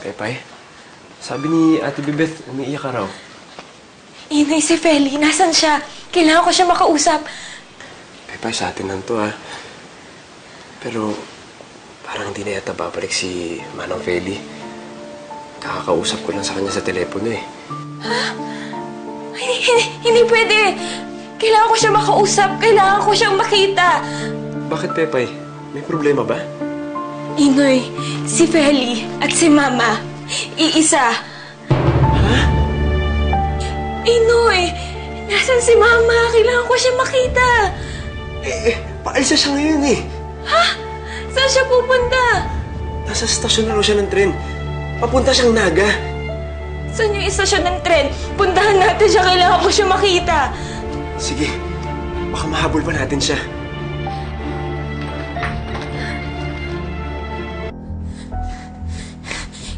Pepay, sabi ni Ate Bebeth, umiiyak ka raw. Inay, si Feli, nasan siya? Kailangan ko siya makausap. Pepay, sa atin lang to, ha? Pero, parang hindi na yata babalik si Manang Feli. Kakakausap ko lang sa kanya sa telepono, eh. Ha? Hindi pwede. Kailangan ko siya makausap. Kailangan ko siyang makita. Bakit, Pepay? May problema ba? Inoy, si Feli at si Mama, iisa. Ha? Inoy, nasan si Mama? Kailangan ko siya makita. Paalis na siya ngayon, eh. Ha? Saan siya pupunta? Nasa stasyon na raw siya ng tren. Papunta siyang Naga. Saan yung istasyon ng tren? Puntahan natin siya. Kailangan ko siya makita. Sige, baka mahabol pa natin siya.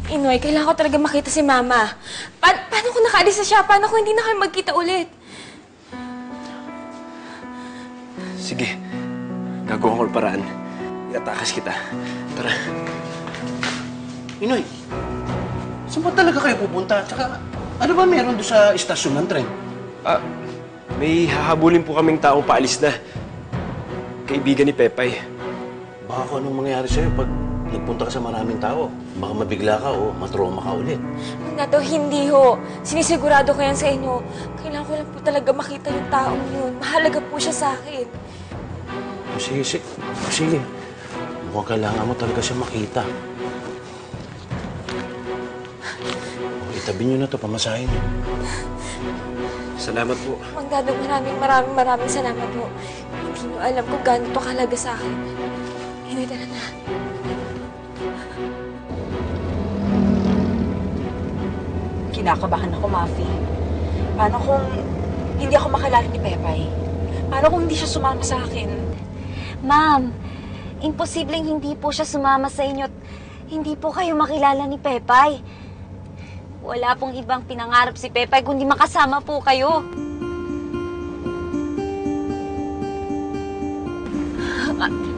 Inoy, kailangan ko talaga makita si Mama. Paano kung nakaalis na siya? Paano kung hindi na kayo magkita ulit? Sige, gagawa ko ng paraan. Itatakas kita. Tara. Inoy, saan ba talaga kayo pupunta? Tsaka, ano ba meron doon sa istasyon ng tren? May hahabulin po kaming taong paalis na. Kaibigan ni Pepay. Baka kung anong mangyayari sa'yo pag nagpunta ka sa maraming tao. Baka mabigla ka o matroma ka ulit. Nato, hindi ho. Sinisigurado ko yan sa inyo. Kailangan ko lang po talaga makita yung taong yun. Mahalaga po siya sa akin. Sige. Mukhang kailangan mo talaga siya makita. Itabi niyo na ito, pamasahin niyo. Salamat po. Mang Dado, maraming salamat po. Hindi niyo alam kung gaano to kahalaga sa akin. Inoy, tara na. Kinakabahan ako, Mafi. Paano kung hindi ako makilala ni Pepay? Paano kung hindi siya sumama sa akin? Ma'am, imposibleng hindi po siya sumama sa inyo at hindi po kayo makilala ni Pepay. Wala pong ibang pinangarap si Pepay kundi makasama po kayo.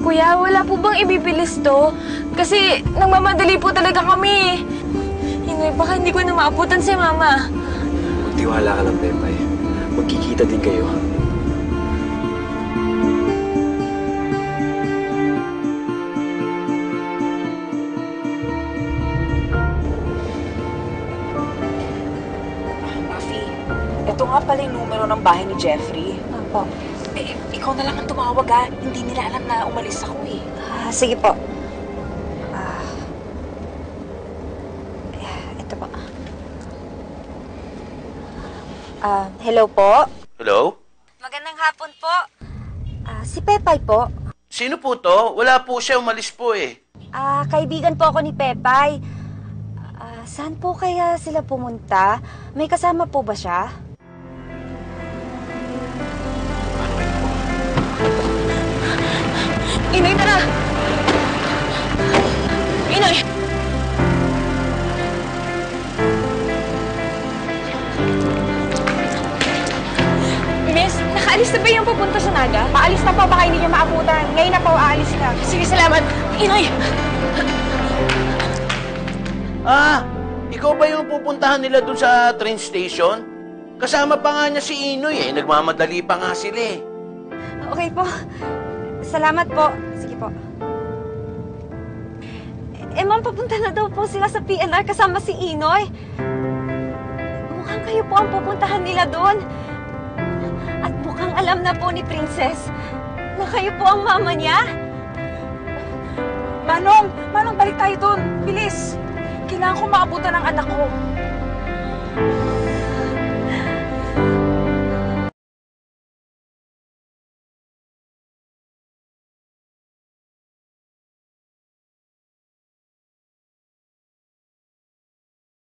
Kuya, wala po bang ibibilis to? Kasi nagmamadali po talaga kami. Inoy, baka hindi ko na maabutan si Mama. Magtiwala ka lang, Pepay. Magkikita din kayo. Mafi, ito nga pala yung numero ng bahay ni Jeffrey. Opo. Ikaw na lang ang tumawag, ha? Hindi nila alam na umalis ako, eh. Sige po. Ito po. Hello po? Hello? Magandang hapon po. Si Pepay po. Sino po to? Wala po siya, umalis po eh. Kaibigan po ako ni Pepay. Saan po kaya sila pumunta? May kasama po ba siya? Inoy, tara! Inoy! Miss, nakaalis na ba yung pupunta sa Naga? Paalis na po, baka hindi niyo maabutan. Ngayon na po, aalis na. Sige, salamat. Inoy! Ikaw ba yung pupuntahan nila dun sa train station? Kasama pa nga niya si Inoy eh. Nagmamadali pa nga sila eh. Okay po. Salamat po. Sige po. Ma'am, papunta na daw po sila sa PNR kasama si Inoy. Mukhang kayo po ang pupuntahan nila doon. At mukhang alam na po ni Princess na kayo po ang mama niya. Manong, balik tayo doon. Bilis. Kailangan ko maabutan ng anak ko.